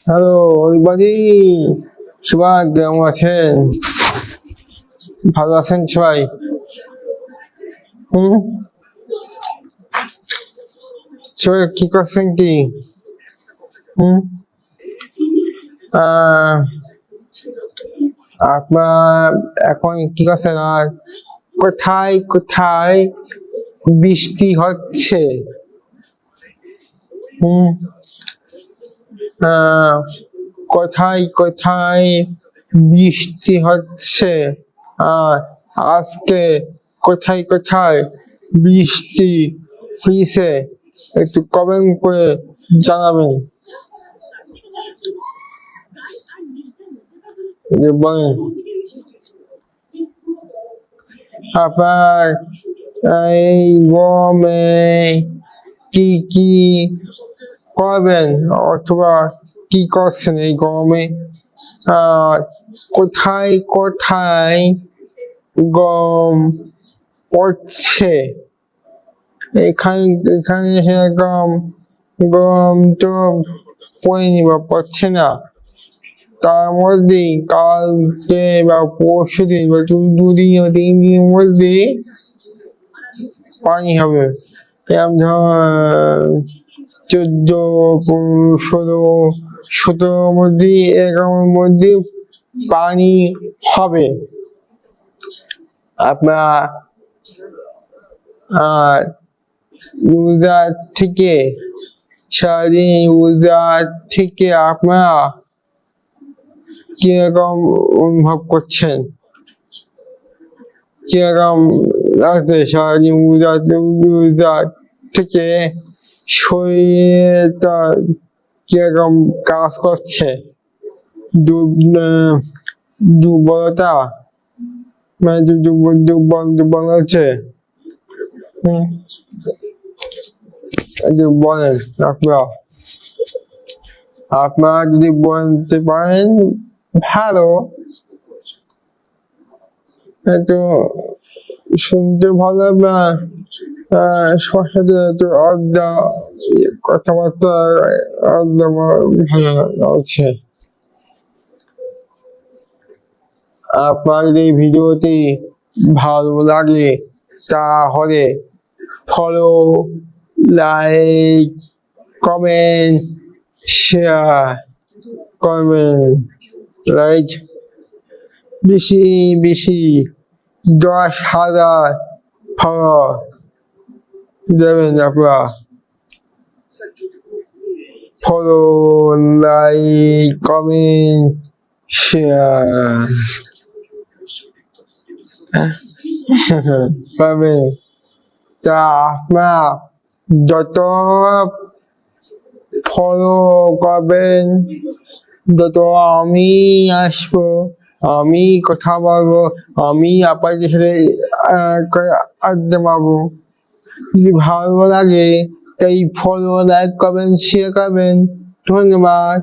Hello everybody, সবাই কেমন আছেন? ভালো আছেন সবাই? হুম, সবাই কি করছেন কি? হুম, আহ, আপনার এখন কি করছেন? আর কোথায় কোথায় বৃষ্টি হচ্ছে? হুম, আহ, কোথায় কোথায় বৃষ্টি হচ্ছে? আর আজকে কোথায় কোথায় বৃষ্টি হয়েছে একটু কমেন্ট করে জানাবেন। বলেন আপনার এই গরমে কি কি করবেন অথবা কি করছেন এই গরমে? আহ কোথায় কোথায় গরম পড়ছে? এখানে এখানে সেরকম গরম তো পড়েনি বা পড়ছে না। তার মধ্যে কালকে বা পরশু দিন বা দুদিন বা 3 দিনের মধ্যে পানি হবে। এরকম ধর 14, 16, 17 মধ্যে এরকমের মধ্যে পানি হবে। আপনার ইউজার থেকে সারাদিন ইউজার থেকে আপনারা কিরকম অনুভব করছেন? কিরকম লাগছে সারাদিন ইউজার থেকে? শরীরটা কিরকম কাজ করছে? দুর্বলতা মানে দুর্বল হচ্ছে? বলেন আপনারা যদি বলতে পারেন ভালো, তো শুনতে ভালো বা সবার সাথে একটু আড্ডা কথাবার্তা আড্ডা ভালো আছে। আপনার এই ভিডিওটি ভালো লাগলে তাহলে ফলো, লাইক, কমেন্ট, শেয়ার করবেন। রাইট, বেশি বেশি 10,000 ফলো দেবেন আপনারা। ফলো, লাইক, কমেন্ট, শেয়ার পাবেন। তা আপনারা যত ফলো করবেন যত আমি আসবো, আমি কথা বলবো, আমি আপনাদের সাথে আড্ডা মারবো। যদি ভালো লাগে তাই ফলো, লাইক করবেন, শেয়ার করবেন। ধন্যবাদ।